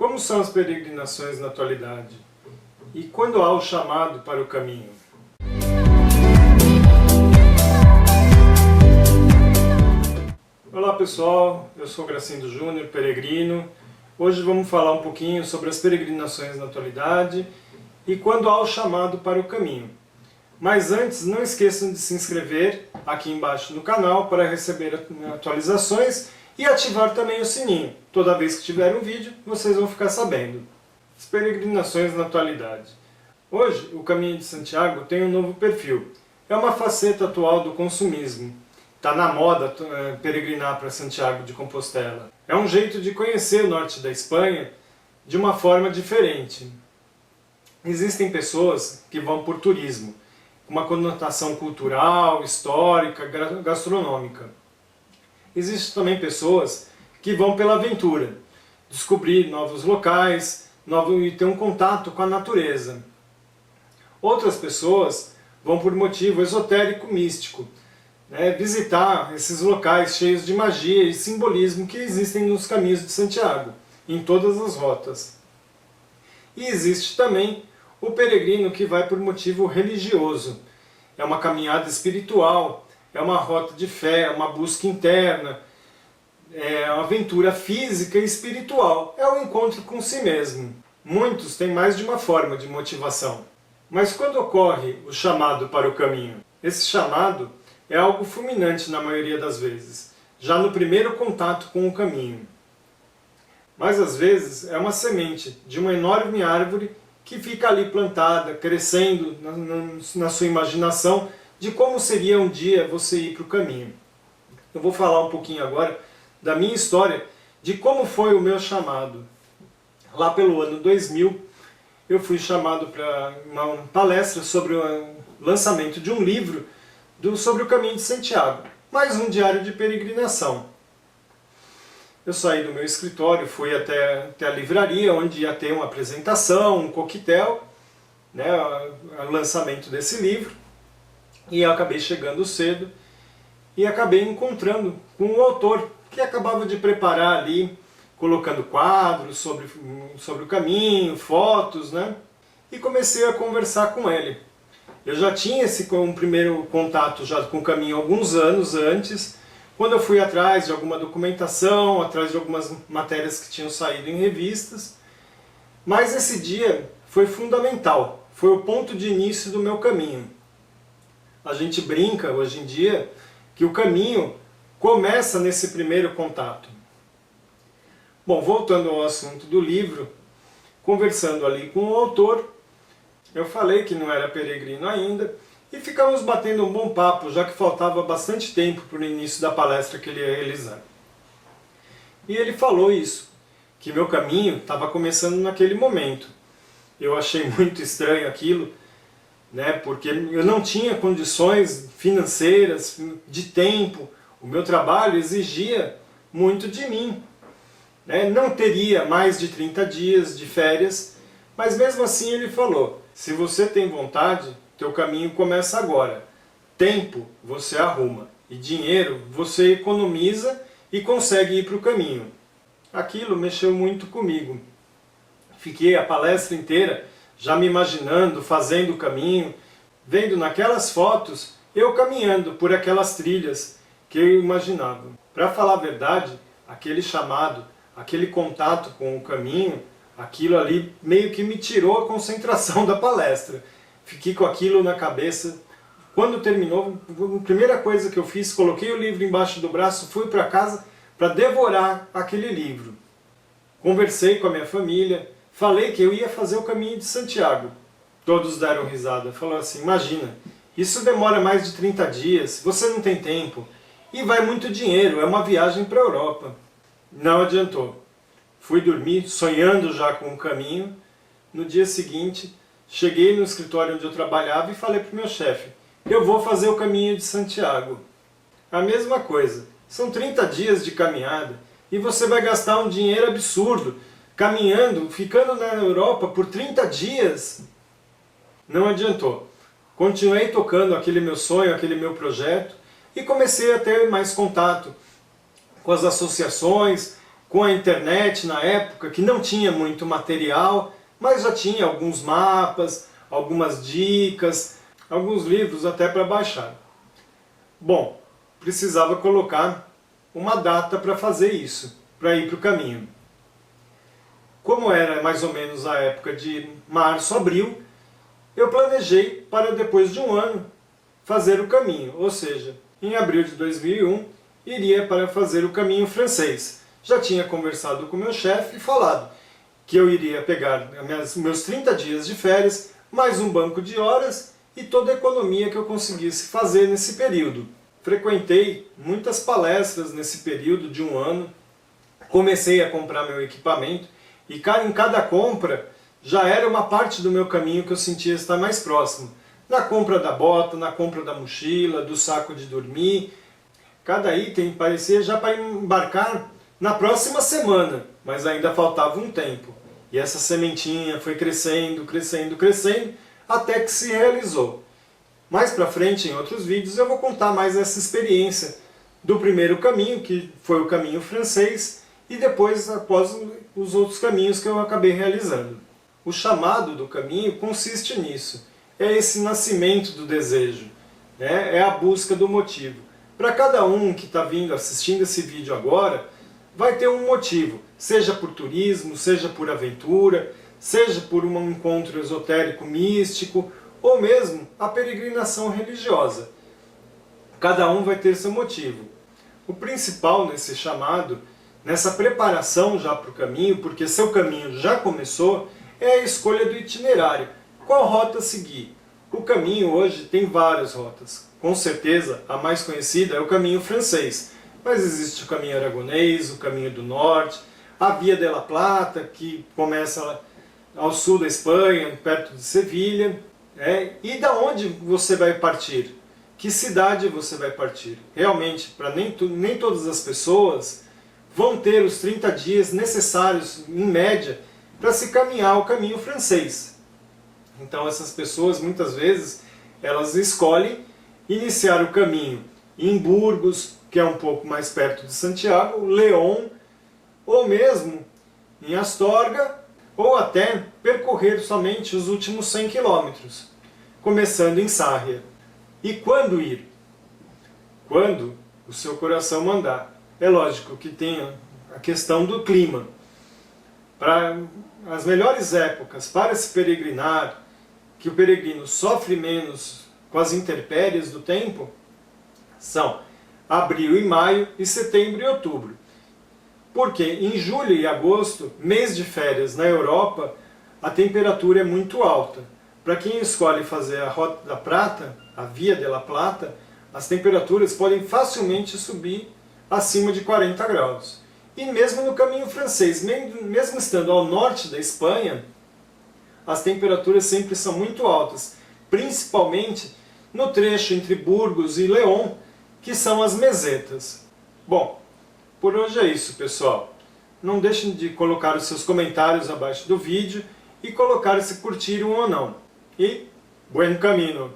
Como são as peregrinações na atualidade? E quando há o chamado para o caminho? Olá pessoal, eu sou Gracindo Júnior, peregrino. Hoje vamos falar um pouquinho sobre as peregrinações na atualidade e quando há o chamado para o caminho. Mas antes, não esqueçam de se inscrever aqui embaixo no canal para receber atualizações e ativar também o sininho. Toda vez que tiver um vídeo, vocês vão ficar sabendo. As peregrinações na atualidade. Hoje, o Caminho de Santiago tem um novo perfil. É uma faceta atual do consumismo. Está na moda peregrinar para Santiago de Compostela. É um jeito de conhecer o norte da Espanha de uma forma diferente. Existem pessoas que vão por turismo, com uma conotação cultural, histórica, gastronômica. Existem também pessoas que vão pela aventura, descobrir novos locais e ter um contato com a natureza. Outras pessoas vão por motivo esotérico místico, visitar esses locais cheios de magia e simbolismo que existem nos caminhos de Santiago, em todas as rotas. E existe também o peregrino que vai por motivo religioso. É uma caminhada espiritual, é uma rota de fé, é uma busca interna, é uma aventura física e espiritual, é um encontro com si mesmo. Muitos têm mais de uma forma de motivação. Mas quando ocorre o chamado para o caminho? Esse chamado é algo fulminante na maioria das vezes, já no primeiro contato com o caminho. Mas às vezes é uma semente de uma enorme árvore que fica ali plantada, crescendo na sua imaginação de como seria um dia você ir para o caminho. Eu vou falar um pouquinho agora da minha história, de como foi o meu chamado. Lá pelo ano 2000, eu fui chamado para uma palestra sobre o lançamento de um livro sobre o Caminho de Santiago, mais um diário de peregrinação. Eu saí do meu escritório, fui até a livraria, onde ia ter uma apresentação, um coquetel, o lançamento desse livro, e eu acabei chegando cedo e acabei encontrando com o autor, que acabava de preparar ali, colocando quadros sobre o caminho, fotos, e comecei a conversar com ele. Eu já tinha um primeiro contato já com o caminho alguns anos antes, quando eu fui atrás de alguma documentação, atrás de algumas matérias que tinham saído em revistas, mas esse dia foi fundamental, foi o ponto de início do meu caminho. A gente brinca hoje em dia que o caminho começa nesse primeiro contato. Bom, voltando ao assunto do livro, conversando ali com o autor, eu falei que não era peregrino ainda e ficamos batendo um bom papo, já que faltava bastante tempo para o início da palestra que ele ia realizar. E ele falou isso, que meu caminho estava começando naquele momento. Eu achei muito estranho aquilo, porque eu não tinha condições financeiras, de tempo, o meu trabalho exigia muito de mim. Não teria mais de 30 dias de férias, mas mesmo assim ele falou, se você tem vontade, teu caminho começa agora. Tempo você arruma e dinheiro você economiza e consegue ir para o caminho. Aquilo mexeu muito comigo. Fiquei a palestra inteira já me imaginando, fazendo o caminho, vendo naquelas fotos eu caminhando por aquelas trilhas que eu imaginava. Para falar a verdade, aquele chamado, aquele contato com o caminho, aquilo ali meio que me tirou a concentração da palestra. Fiquei com aquilo na cabeça. Quando terminou, a primeira coisa que eu fiz, coloquei o livro embaixo do braço, fui para casa para devorar aquele livro. Conversei com a minha família, falei que eu ia fazer o Caminho de Santiago. Todos deram risada, falaram assim, imagina, isso demora mais de 30 dias, você não tem tempo, e vai muito dinheiro, é uma viagem para a Europa. Não adiantou. Fui dormir, sonhando já com o caminho. No dia seguinte, cheguei no escritório onde eu trabalhava e falei para o meu chefe, eu vou fazer o Caminho de Santiago. A mesma coisa, são 30 dias de caminhada e você vai gastar um dinheiro absurdo caminhando, ficando na Europa por 30 dias. Não adiantou. Continuei tocando aquele meu sonho, aquele meu projeto e comecei a ter mais contato com as associações, com a internet na época, que não tinha muito material, mas já tinha alguns mapas, algumas dicas, alguns livros até para baixar. Bom, precisava colocar uma data para fazer isso, para ir para o caminho. Como era mais ou menos a época de março, abril, eu planejei para depois de um ano fazer o caminho, ou seja, em abril de 2001 iria para fazer o caminho francês. Já tinha conversado com meu chefe e falado que eu iria pegar meus 30 dias de férias, mais um banco de horas e toda a economia que eu conseguisse fazer nesse período. Frequentei muitas palestras nesse período de um ano, comecei a comprar meu equipamento e em cada compra já era uma parte do meu caminho que eu sentia estar mais próximo. Na compra da bota, na compra da mochila, do saco de dormir. Cada item parecia já para embarcar na próxima semana, mas ainda faltava um tempo. E essa sementinha foi crescendo, crescendo, crescendo, até que se realizou. Mais para frente, em outros vídeos, eu vou contar mais essa experiência do primeiro caminho, que foi o caminho francês, e depois após os outros caminhos que eu acabei realizando. O chamado do caminho consiste nisso. É esse nascimento do desejo, né? É a busca do motivo. Para cada um que está assistindo esse vídeo agora, vai ter um motivo, seja por turismo, seja por aventura, seja por um encontro esotérico místico, ou mesmo a peregrinação religiosa. Cada um vai ter seu motivo. O principal nesse chamado, nessa preparação já para o caminho, porque seu caminho já começou, é a escolha do itinerário. Qual rota seguir? O caminho hoje tem várias rotas. Com certeza, a mais conhecida é o caminho francês. Mas existe o caminho aragonês, o caminho do norte, a Via de la Plata, que começa ao sul da Espanha, perto de Sevilha. E da onde você vai partir? Que cidade você vai partir? Realmente, para nem todas as pessoas vão ter os 30 dias necessários, em média, para se caminhar o caminho francês. Então essas pessoas, muitas vezes, elas escolhem iniciar o caminho em Burgos, que é um pouco mais perto de Santiago, León, ou mesmo em Astorga, ou até percorrer somente os últimos 100 quilômetros, começando em Sarria. E quando ir? Quando o seu coração mandar. É lógico que tem a questão do clima. Para as melhores épocas para se peregrinar, que o peregrino sofre menos com as intempéries do tempo, são abril e maio e setembro e outubro. Porque em julho e agosto, mês de férias na Europa, a temperatura é muito alta. Para quem escolhe fazer a Rota da Prata, a Via de la Plata, as temperaturas podem facilmente subir acima de 40 graus. E mesmo no caminho francês, mesmo estando ao norte da Espanha, as temperaturas sempre são muito altas, principalmente no trecho entre Burgos e León, que são as mesetas. Bom, por hoje é isso, pessoal. Não deixem de colocar os seus comentários abaixo do vídeo e colocar se curtiram ou não. E buen camino!